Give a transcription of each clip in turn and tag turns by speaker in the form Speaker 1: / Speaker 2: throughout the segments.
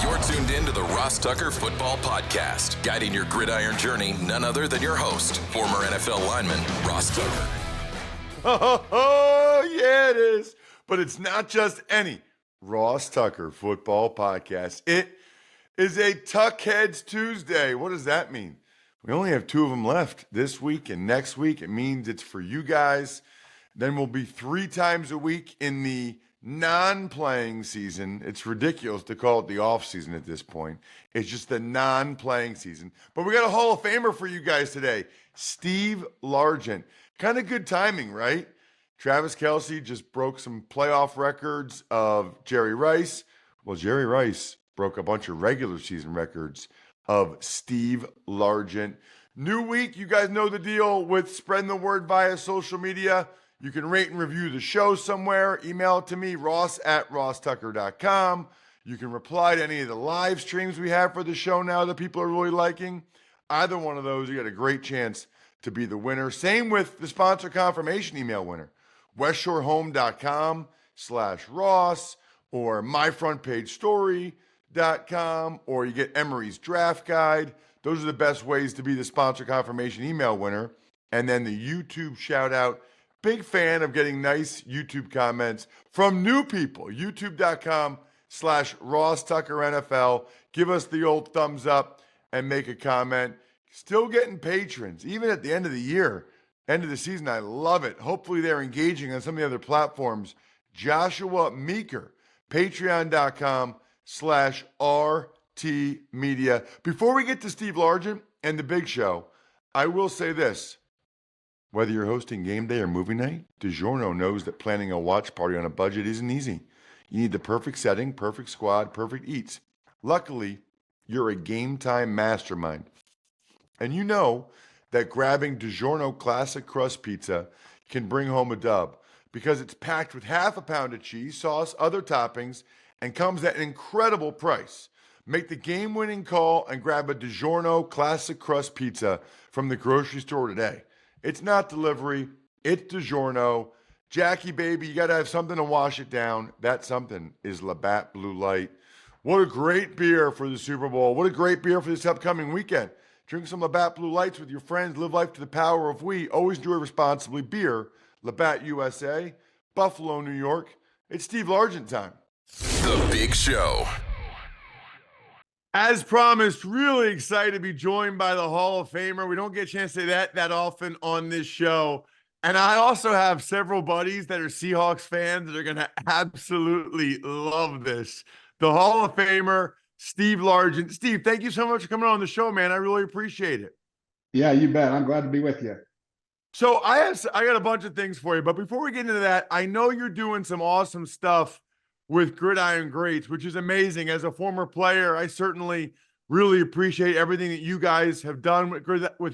Speaker 1: You're tuned in to the Ross Tucker Football Podcast, guiding your gridiron journey, none other than your host, former NFL lineman, Ross Tucker.
Speaker 2: Oh, yeah, it is. But it's not just any Ross Tucker Football Podcast. It is a Tuckheads Tuesday. What does that mean? We only have 2 of them left this week and next week. It means it's for you guys. Then we'll be 3 times a week in the non-playing season. It's ridiculous to call it the off season at this point. It's just the non-playing season. But we got a Hall of Famer for you guys today, Steve Largent. Kind of good timing, right? Travis Kelce just broke some playoff records of Jerry Rice. Well, Jerry Rice broke a bunch of regular season records of Steve Largent. New week, you guys know the deal with spreading the word via social media. You can rate and review the show somewhere. Email it to me, ross@rosstucker.com. You can reply to any of the live streams we have for the show now that people are really liking. Either one of those, you got a great chance to be the winner. Same with the sponsor confirmation email winner. westshorehome.com/Ross or myfrontpagestory.com, or you get Emery's draft guide. Those are the best ways to be the sponsor confirmation email winner. And then the YouTube shout out. Big fan of getting nice YouTube comments from new people. YouTube.com/Ross Tucker NFL. Give us the old thumbs up and make a comment. Still getting patrons, even at the end of the year, end of the season. I love it. Hopefully they're engaging on some of the other platforms. Joshua Meeker, patreon.com/RT Media. Before we get to Steve Largent and the big show, I will say this. Whether you're hosting game day or movie night, DiGiorno knows that planning a watch party on a budget isn't easy. You need the perfect setting, perfect squad, perfect eats. Luckily, you're a game time mastermind. And you know that grabbing DiGiorno Classic Crust Pizza can bring home a dub because it's packed with half a pound of cheese, sauce, other toppings, and comes at an incredible price. Make the game-winning call and grab a DiGiorno Classic Crust Pizza from the grocery store today. It's not delivery, it's DiGiorno. Jackie, baby, you got to have something to wash it down. That something is Labatt Blue Light. What a great beer for the Super Bowl. What a great beer for this upcoming weekend. Drink some Labatt Blue Lights with your friends. Live life to the power of we. Always enjoy responsibly. Beer, Labatt USA, Buffalo, New York. It's Steve Largent time.
Speaker 1: The Big Show.
Speaker 2: As promised, really excited to be joined by the Hall of Famer. We don't get a chance to say that often on this show. And I also have several buddies that are Seahawks fans that are going to absolutely love this. The Hall of Famer, Steve Largent. Steve, thank you so much for coming on the show, man. I really appreciate it.
Speaker 3: Yeah, you bet. I'm glad to be with you.
Speaker 2: So I got a bunch of things for you. But before we get into that, I know you're doing some awesome stuff with Gridiron Greats, which is amazing. As a former player, I certainly really appreciate everything that you guys have done with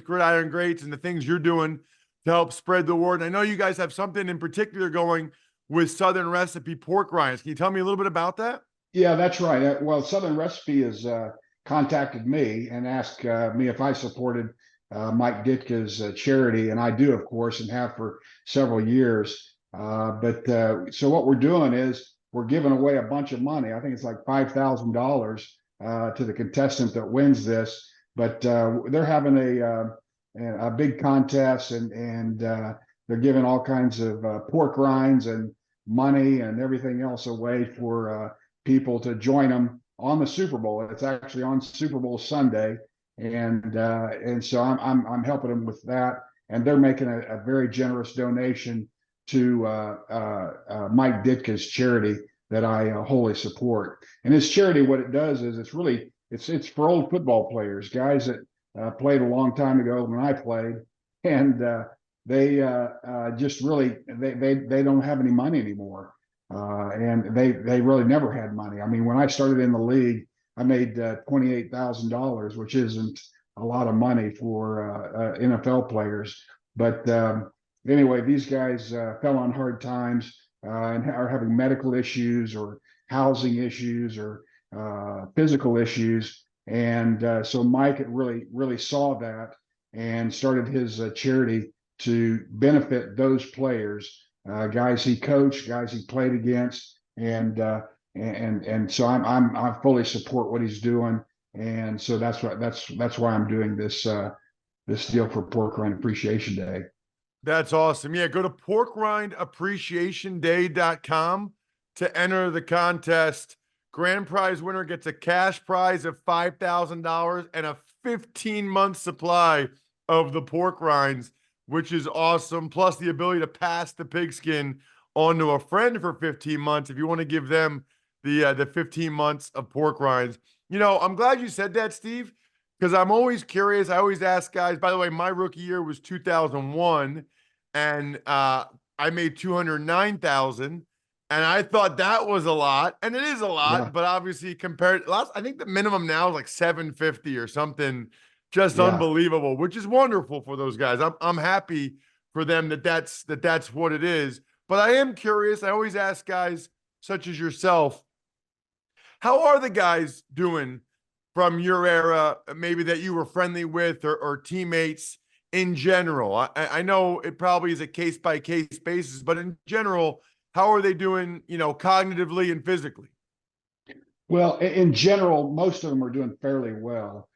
Speaker 2: Gridiron Greats and the things you're doing to help spread the word. And I know you guys have something in particular going with Southern Recipe pork rinds. Can you tell me a little bit about that?
Speaker 3: Yeah, that's right. Well, Southern Recipe has contacted me and asked me if I supported Mike Ditka's charity, and I do, of course, and have for several years. So what we're doing is we're giving away a bunch of money. I think it's like $5,000 to the contestant that wins this. But they're having a big contest, and they're giving all kinds of pork rinds and money and everything else away for people to join them on the Super Bowl. It's actually on Super Bowl Sunday, and so I'm helping them with that, and they're making a very generous donation to Mike Ditka's charity that I wholly support. And his charity, what it does is it's for old football players, guys that played a long time ago when I played, and they just really they don't have any money anymore, and they really never had money. I mean, when I started in the league, I made $28,000, which isn't a lot of money for NFL players, but anyway, these guys fell on hard times and are having medical issues or housing issues or physical issues. And so Mike really saw that and started his charity to benefit those players, guys he coached, guys he played against. And and so I fully support what he's doing, and so that's why I'm doing this deal for Pork Rind Appreciation Day.
Speaker 2: That's awesome. Yeah, go to porkrindappreciationday.com to enter the contest. Grand prize winner gets a cash prize of $5,000 and a 15-month supply of the pork rinds, which is awesome. Plus the ability to pass the pigskin on to a friend for 15 months if you want to give them the 15 months of pork rinds. You know, I'm glad you said that, Steve, because I'm always curious. I always ask guys, by the way, my rookie year was 2001 and I made 209,000, and I thought that was a lot, and it is a lot,
Speaker 3: Yeah.
Speaker 2: but obviously compared last, I think the minimum now is like 750 or something, just
Speaker 3: Yeah.
Speaker 2: unbelievable, which is wonderful for those guys. I'm happy for them that's what it is. But I am curious. I always ask guys such as yourself, how are the guys doing from your era, maybe that you were friendly with or teammates in general? I know it probably is a case by case basis, but in general, how are they doing, you know, cognitively and physically?
Speaker 3: Well, in general, most of them are doing fairly well.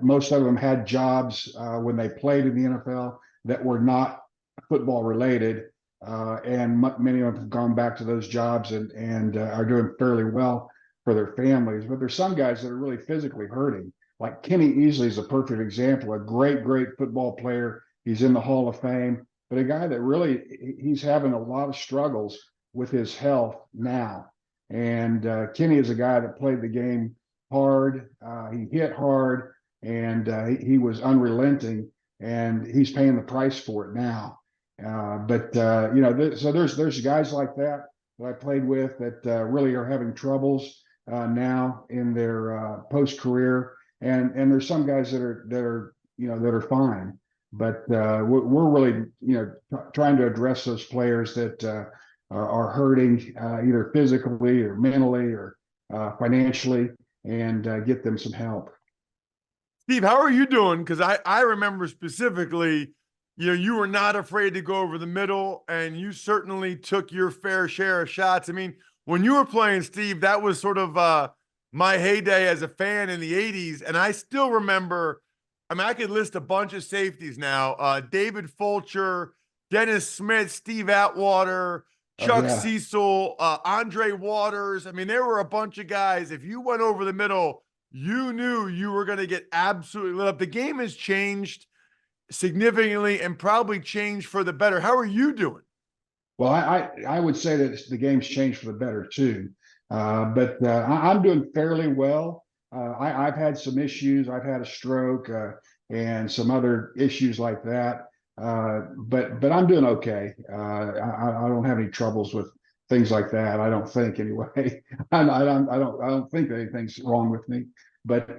Speaker 3: Most of them had jobs when they played in the NFL that were not football related, and many of them have gone back to those jobs and are doing fairly well for their families. But there's some guys that are really physically hurting. Like Kenny Easley is a perfect example, a great football player. He's in the Hall of Fame, but a guy that really he's having a lot of struggles with his health now. And Kenny is a guy that played the game hard. He hit hard, and he was unrelenting. And he's paying the price for it now. But you know, so there's guys like that I played with that really are having troubles now in their post career, and there's some guys that are you know that are fine. But we're really trying to address those players that are hurting either physically or mentally or financially, and get them some help.
Speaker 2: Steve, how are you doing? Because I remember specifically, you know, you were not afraid to go over the middle, and you certainly took your fair share of shots. I mean, when you were playing, Steve, that was sort of my heyday as a fan in the 80s. And I still remember, I mean, I could list a bunch of safeties now. David Fulcher, Dennis Smith, Steve Atwater, Chuck
Speaker 3: Yeah.
Speaker 2: Cecil, Andre Waters. I mean, there were a bunch of guys. If you went over the middle, you knew you were going to get absolutely lit up. The game has changed significantly and probably changed for the better. How are you doing?
Speaker 3: Well, I would say that the game's changed for the better too, but I'm doing fairly well. I've had some issues. I've had a stroke and some other issues like that, but I'm doing okay. I don't have any troubles with things like that. I don't think anyway. I don't think anything's wrong with me. But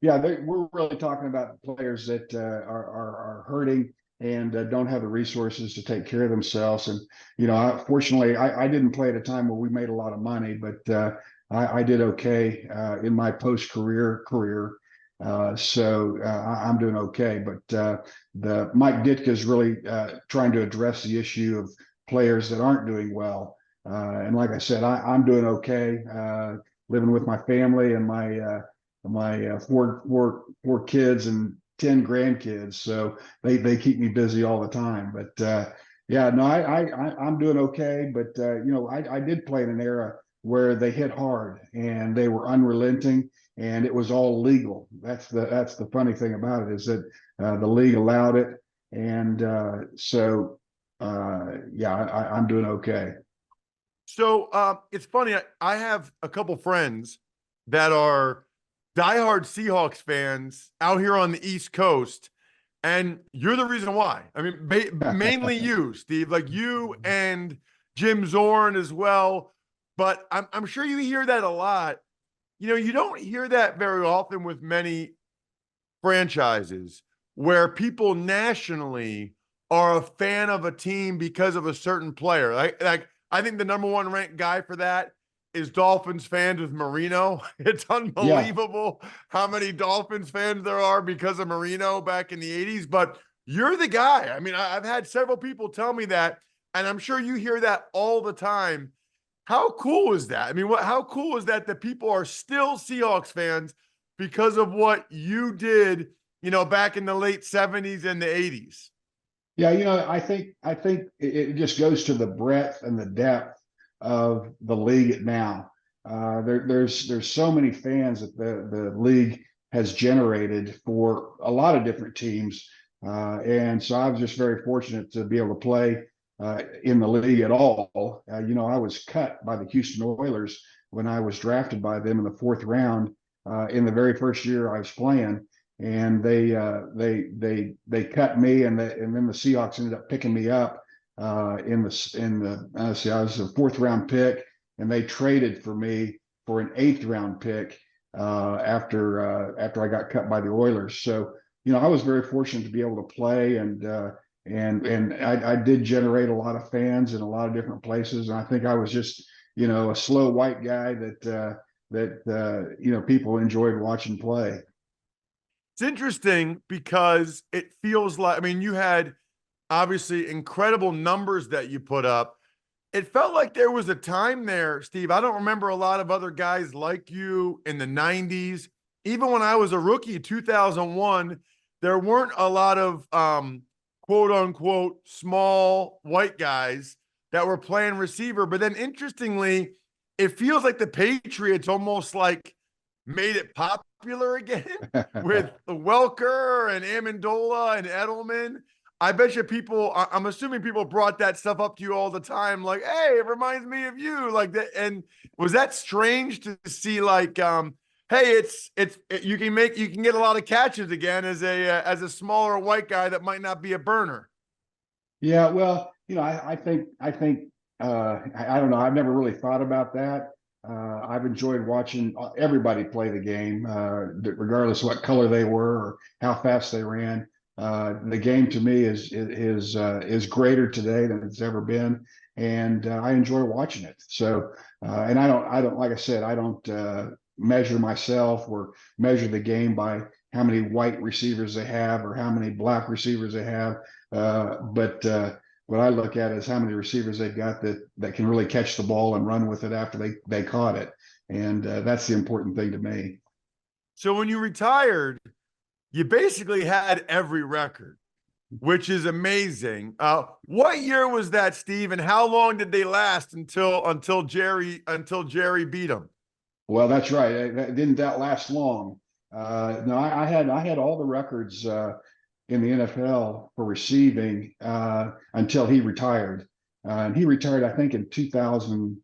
Speaker 3: yeah, we're really talking about players that are hurting and don't have the resources to take care of themselves. And you know, fortunately, I didn't play at a time where we made a lot of money, but I did okay in my post-career career. So I'm doing okay. But the Mike Ditka is really trying to address the issue of players that aren't doing well. And like I said, I'm doing okay, living with my family and my four kids and 10 grandkids. So they keep me busy all the time. But yeah, no, I'm doing okay. But you know, I did play in an era where they hit hard and they were unrelenting and it was all legal. That's the funny thing about it, is that the league allowed it. And so yeah, I'm doing okay.
Speaker 2: So it's funny. I have a couple friends that are diehard Seahawks fans out here on the East Coast, and you're the reason why. I mean, mainly you, Steve, like you and Jim Zorn as well. But I'm sure you hear that a lot. You know, you don't hear that very often with many franchises where people nationally are a fan of a team because of a certain player. Like I think the number one ranked guy for that is Dolphins fans with Marino. It's
Speaker 3: Yeah.
Speaker 2: unbelievable how many Dolphins fans there are because of Marino back in the 80s. But you're the guy. I mean, I've had several people tell me that, and I'm sure you hear that all the time. How cool is that? I mean, how cool is that people are still Seahawks fans because of what you did, back in the late 70s and the 80s?
Speaker 3: Yeah, I think it just goes to the breadth and the depth of the league now. There's so many fans that the league has generated for a lot of different teams, and so I was just very fortunate to be able to play in the league at all. I was cut by the Houston Oilers when I was drafted by them in the fourth round in the very first year I was playing, and they cut me, and then the Seahawks ended up picking me up I was a fourth round pick, and they traded for me for an eighth round pick after I got cut by the Oilers. So I was very fortunate to be able to play, and I did generate a lot of fans in a lot of different places, and I think I was just a slow white guy that people enjoyed watching play.
Speaker 2: It's interesting because it feels like, I mean, you had obviously incredible numbers that you put up. It felt like there was a time there, Steve. I don't remember a lot of other guys like you in the 90s. Even when I was a rookie in 2001, there weren't a lot of quote unquote small white guys that were playing receiver. But then interestingly, it feels like the Patriots almost like made it popular again with Welker and Amendola and Edelman. I bet you I'm assuming people brought that stuff up to you all the time. Like, hey, it reminds me of you, like that. And was that strange to see, like, hey, you can get a lot of catches again as a smaller white guy that might not be a burner.
Speaker 3: Yeah, well, I think I don't know. I've never really thought about that. I've enjoyed watching everybody play the game, regardless of what color they were or how fast they ran. The game to me is greater today than it's ever been, and I enjoy watching it. So, and I don't like I said, I don't measure myself or measure the game by how many white receivers they have or how many black receivers they have. But what I look at is how many receivers they've got that can really catch the ball and run with it after they caught it, and that's the important thing to me.
Speaker 2: So when you retired, you basically had every record, which is amazing. What year was that, Steve, and how long did they last until Jerry beat them?
Speaker 3: Well, that's right. Didn't that last long? No, I had all the records in the NFL for receiving until he retired. And he retired, I think, in 2000.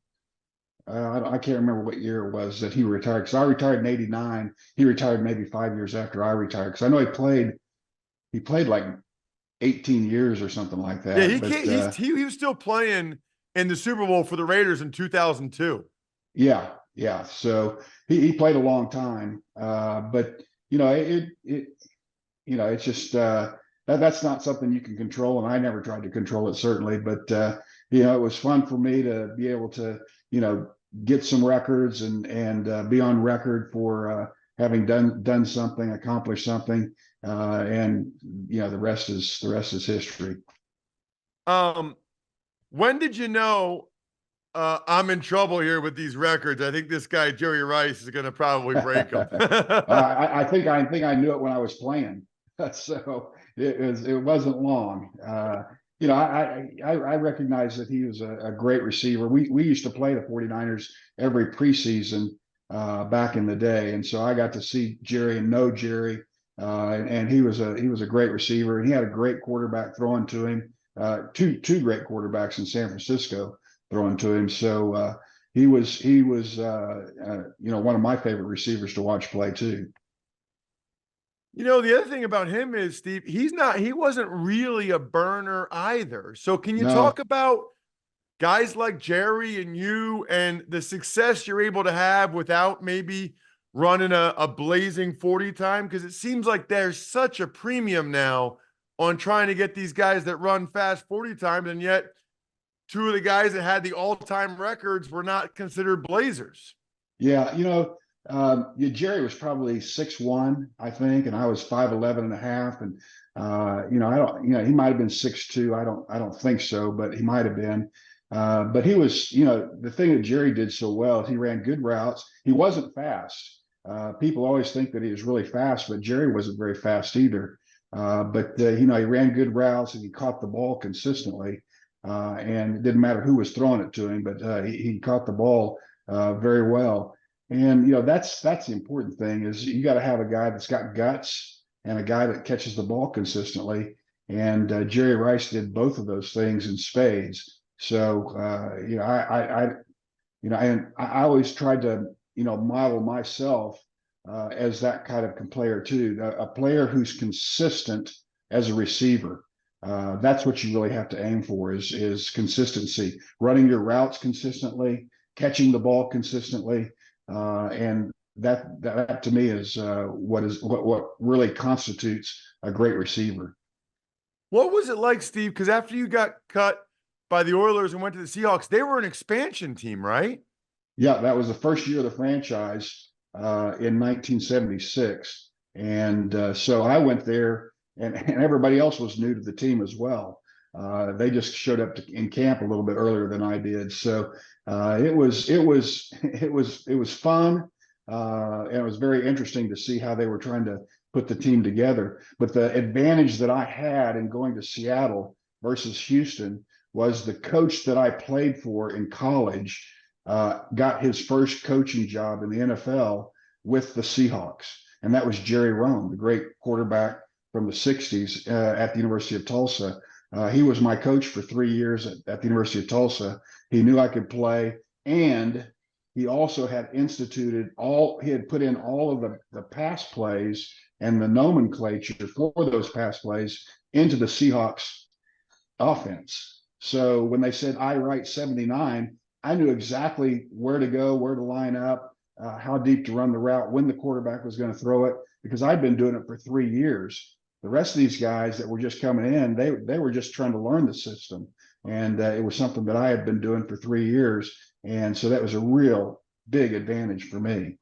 Speaker 3: I can't remember what year it was that he retired, because I retired in '89. He retired maybe 5 years after I retired, because I know he played like 18 years or something like that.
Speaker 2: Yeah, he was still playing in the Super Bowl for the Raiders in 2002.
Speaker 3: Yeah. So he played a long time, but it's just that's not something you can control, and I never tried to control it, certainly. But it was fun for me to be able to get some records and be on record for having done something, accomplished something, and the rest is history.
Speaker 2: When did you know I'm in trouble here with these records? I think this guy Jerry Rice is going to probably break them.
Speaker 3: I think I knew it when I was playing, so it wasn't long. I recognize that he was a great receiver. We used to play the 49ers every preseason back in the day, and so I got to see Jerry and know Jerry, and he was a great receiver, and he had a great quarterback throwing to him. Two great quarterbacks in San Francisco throwing to him. So he was one of my favorite receivers to watch play too.
Speaker 2: The other thing about him is, Steve, he wasn't really a burner either. So can you talk about guys like Jerry and you and the success you're able to have without maybe running a blazing 40 time? Because it seems like there's such a premium now on trying to get these guys that run fast 40 times, and yet two of the guys that had the all-time records were not considered blazers.
Speaker 3: Yeah, Jerry was probably 6'1", I think, and I was 5'11" and a half, and I don't, he might have been 6'2". I don't think so, but he might have been. But he was, the thing that Jerry did so well is he ran good routes. He wasn't fast. People always think that he was really fast, but Jerry wasn't very fast either. But he ran good routes and he caught the ball consistently. And it didn't matter who was throwing it to him, but he caught the ball very well. And that's the important thing is you got to have a guy that's got guts and a guy that catches the ball consistently. And Jerry Rice did both of those things in spades. So I always tried to model myself as that kind of player too, a player who's consistent as a receiver. That's what you really have to aim for is consistency, running your routes consistently, catching the ball consistently, and that to me is what really constitutes a great receiver.
Speaker 2: What was it like, Steve? Because after you got cut by the Oilers and went to the Seahawks, they were an expansion team, right?
Speaker 3: Yeah, that was the first year of the franchise in 1976. And so I went there, and everybody else was new to the team as well. They just showed up in camp a little bit earlier than I did. So it was fun, and it was very interesting to see how they were trying to put the team together. But the advantage that I had in going to Seattle versus Houston was the coach that I played for in college got his first coaching job in the NFL with the Seahawks. And that was Jerry Rome, the great quarterback from the 60s at the University of Tulsa. He was my coach for 3 years at the University of Tulsa. He knew I could play, and he also had he had put in all of the pass plays and the nomenclature for those pass plays into the Seahawks offense. So when they said I write 79, I knew exactly where to go, where to line up, how deep to run the route, when the quarterback was going to throw it, because I'd been doing it for 3 years. The rest of these guys that were just coming in, they were just trying to learn the system. And it was something that I had been doing for 3 years. And so that was a real big advantage for me.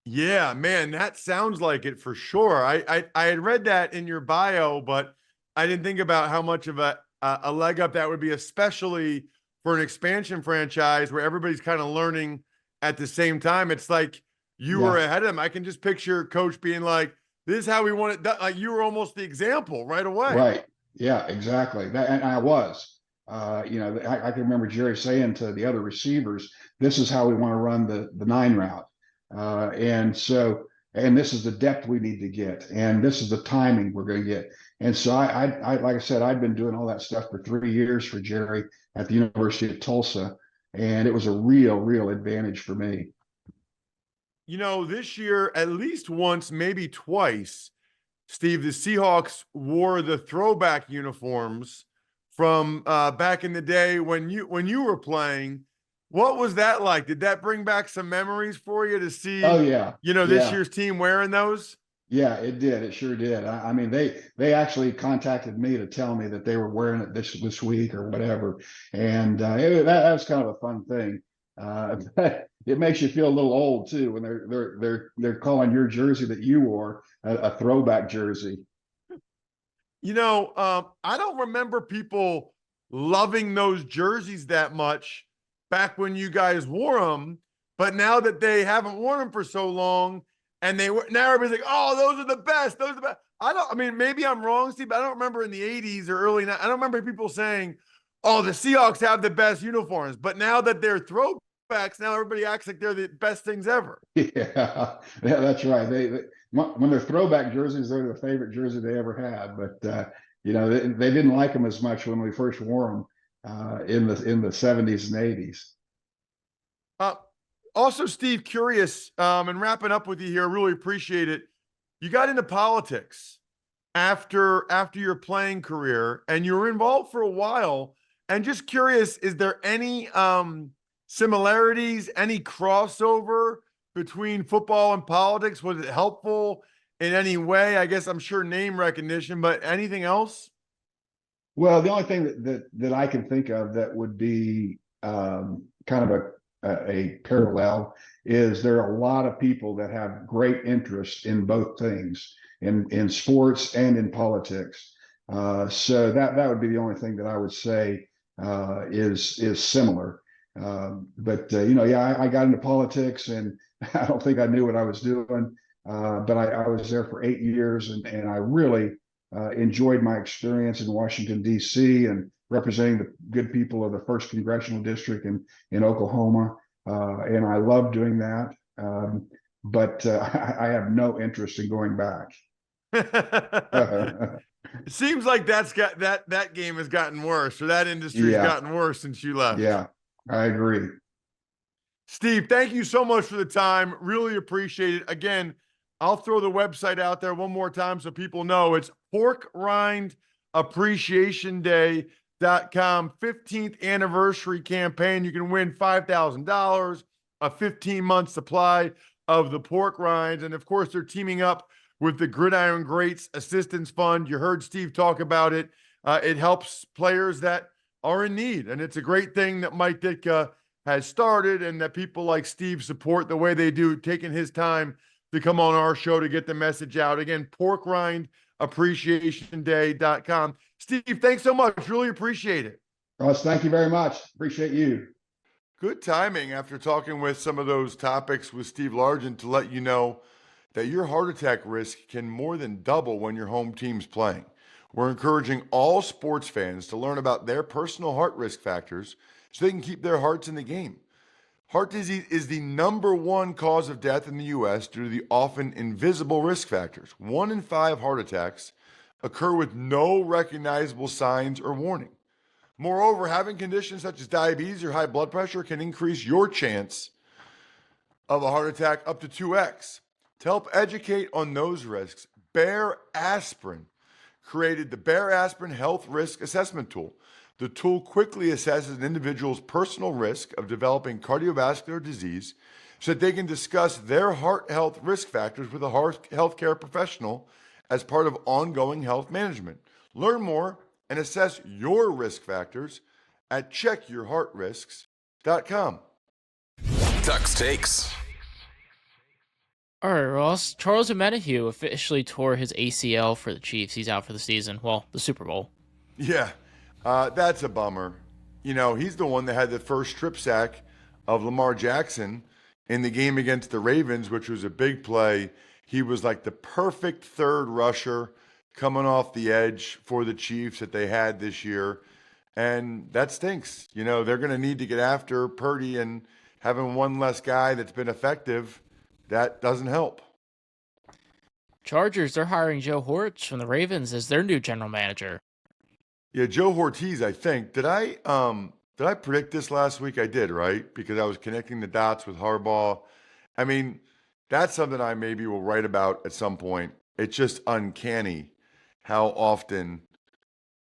Speaker 2: Yeah, man, that sounds like it for sure. I had read that in your bio, but I didn't think about how much of a leg up that would be, especially for an expansion franchise where everybody's kind of learning at the same time. It's like you were ahead of them. I can just picture coach being like, this is how we want it done. Like you were almost the example right away.
Speaker 3: Right. Yeah, exactly. And I was. I can remember Jerry saying to the other receivers, this is how we want to run the 9 route. And this is the depth we need to get. And this is the timing we're going to get. And so I like I said, I'd been doing all that stuff for 3 years for Jerry at the University of Tulsa. And it was a real advantage for me.
Speaker 2: This year, at least once, maybe twice, Steve, the Seahawks wore the throwback uniforms from back in the day when you were playing. What was that like? Did that bring back some memories for you to see?
Speaker 3: Oh yeah,
Speaker 2: this year's team wearing those?
Speaker 3: Yeah, it did. It sure did. I mean, they actually contacted me to tell me that they were wearing it this week or whatever, and that was kind of a fun thing. But it makes you feel a little old too when they're calling your jersey that you wore a throwback jersey.
Speaker 2: I don't remember people loving those jerseys that much back when you guys wore them, but now that they haven't worn them for so long, and now everybody's like, oh, those are the best. Those are the best. Maybe I'm wrong, Steve, but I don't remember in the 80s or early, I don't remember people saying, oh, the Seahawks have the best uniforms. But now that they're throwbacks, now everybody acts like they're the best things ever.
Speaker 3: Yeah, that's right. When they're throwback jerseys, they're the favorite jersey they ever had. But they didn't like them as much when we first wore them in the 70s and 80s.
Speaker 2: Also, Steve, curious, and wrapping up with you here, I really appreciate it. You got into politics after your playing career, and you were involved for a while. And just curious, is there any similarities, any crossover between football and politics? Was it helpful in any way? I guess I'm sure name recognition, but anything else?
Speaker 3: Well, the only thing that I can think of that would be kind of a parallel is there are a lot of people that have great interest in both things, in sports and in politics. So that would be the only thing that I would say is similar. I got into politics, and I don't think I knew what I was doing. But I was there for 8 years, and I really enjoyed my experience in Washington, D.C., and representing the good people of the first congressional district in Oklahoma. And I love doing that. But I have no interest in going back.
Speaker 2: It seems like that game has gotten worse, or that industry has gotten worse since you left.
Speaker 3: Yeah, I agree.
Speaker 2: Steve, thank you so much for the time. Really appreciate it. Again, I'll throw the website out there one more time so people know. It's porkrindappreciationday.com. 15th anniversary campaign. You can win $5,000, a 15-month supply of the pork rinds. And of course, they're teaming up with the Gridiron Greats Assistance Fund. You heard Steve talk about it. It helps players that are in need. And it's a great thing that Mike Ditka has started, and that people like Steve support the way they do, taking his time to come on our show to get the message out. Again, porkrindappreciationday.com. Steve, thanks so much. Really appreciate it.
Speaker 3: Russ, thank you very much. Appreciate you.
Speaker 2: Good timing after talking with some of those topics with Steve Largent to let you know that your heart attack risk can more than double when your home team's playing. We're encouraging all sports fans to learn about their personal heart risk factors so they can keep their hearts in the game. Heart disease is the number one cause of death in the U.S. due to the often invisible risk factors. 1 in 5 heart attacks occur with no recognizable signs or warning. Moreover, having conditions such as diabetes or high blood pressure can increase your chance of a heart attack up to 2x. To help educate on those risks, Bear Aspirin created the Bear Aspirin Health Risk Assessment Tool. The tool quickly assesses an individual's personal risk of developing cardiovascular disease so that they can discuss their heart health risk factors with a healthcare professional as part of ongoing health management. Learn more and assess your risk factors at checkyourheartrisks.com.
Speaker 1: Tux Takes.
Speaker 4: All right, Ross. Charles Omenihu officially tore his ACL for the Chiefs. He's out for the season. Well, the Super Bowl.
Speaker 2: Yeah, that's a bummer. You know, he's the one that had the first strip sack of Lamar Jackson in the game against the Ravens, which was a big play. He was like the perfect third rusher coming off the edge for the Chiefs that they had this year. And that stinks. You know, they're going to need to get after Purdy, and having one less guy that's been effective, that doesn't help.
Speaker 4: Chargers, they're hiring Joe Hortz from the Ravens as their new general manager.
Speaker 2: Yeah, Joe Hortiz, I think. Did I predict this last week? I did, right? Because I was connecting the dots with Harbaugh. I mean, that's something I maybe will write about at some point. It's just uncanny how often,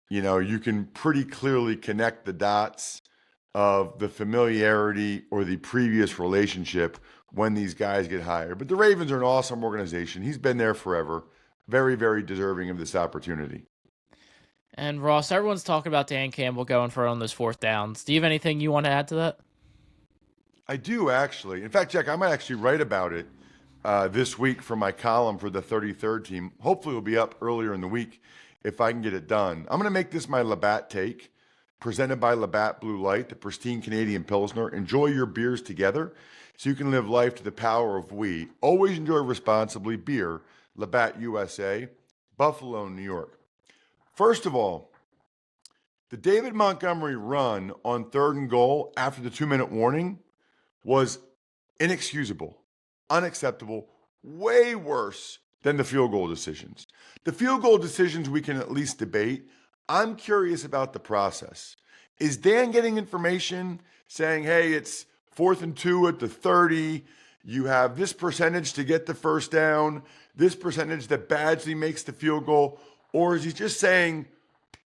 Speaker 2: you know, you can pretty clearly connect the dots of the familiarity or the previous relationship when these guys get hired. But the Ravens are an awesome organization. He's been there forever. Very, very deserving of this opportunity.
Speaker 4: And Ross, everyone's talking about Dan Campbell going for on those fourth downs. Do you have anything you want to add to that?
Speaker 2: I do, actually. In fact, Jack, I might actually write about it this week for my column for the 33rd team. Hopefully it'll be up earlier in the week if I can get it done. I'm going to make this my Labatt take, presented by Labatt Blue Light, the pristine Canadian Pilsner. Enjoy your beers together so you can live life to the power of we. Always enjoy responsibly. Beer, Labatt USA, Buffalo, New York. First of all, the David Montgomery run on 3rd and goal after the 2-minute warning was inexcusable, unacceptable, way worse than the field goal decisions. The field goal decisions we can at least debate. I'm curious about the process. Is Dan getting information saying, hey, it's 4th and 2 at the 30, you have this percentage to get the first down, this percentage that Badgley makes the field goal? Or is he just saying,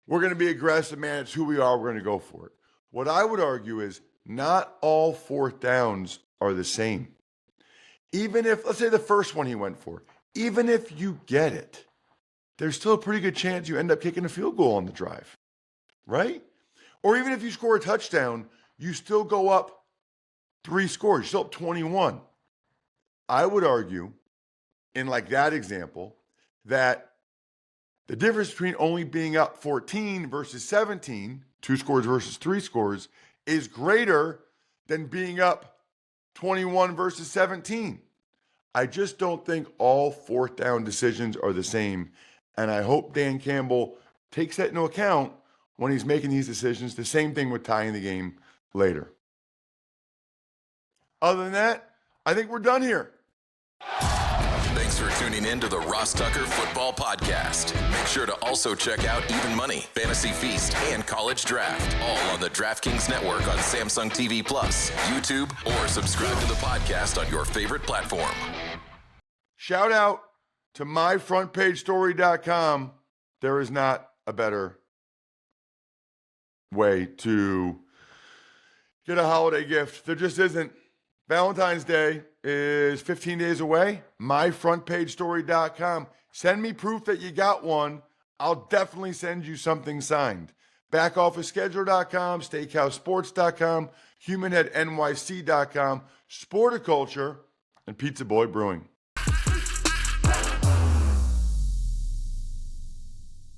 Speaker 2: we're going to be aggressive, man, it's who we are, we're going to go for it? What I would argue is not all 4th downs are the same. Even if, let's say the first one he went for, even if you get it, there's still a pretty good chance you end up kicking a field goal on the drive, right? Or even if you score a touchdown, you still go up 3 scores, you're still up 21. I would argue, in like that example, that the difference between only being up 14 versus 17 2 scores versus 3 scores, is greater than being up 21 versus 17. I just don't think all fourth down decisions are the same. And I hope Dan Campbell takes that into account when he's making these decisions. The same thing with tying the game later. Other than that, I think we're done here.
Speaker 1: Thanks for tuning in to the Ross Tucker Football Podcast. Make sure to also check out Even Money, Fantasy Feast, and College Draft, all on the DraftKings Network on Samsung TV Plus, YouTube, or subscribe to the podcast on your favorite platform.
Speaker 2: Shout out to myfrontpagestory.com. There is not a better way to get a holiday gift. There just isn't. Valentine's Day is 15 days away. Myfrontpagestory.com. Send me proof that you got one. I'll definitely send you something signed. Backofficescheduler.com, steakhousesports.com, humanheadnyc.com, Sporticulture, and Pizza Boy Brewing.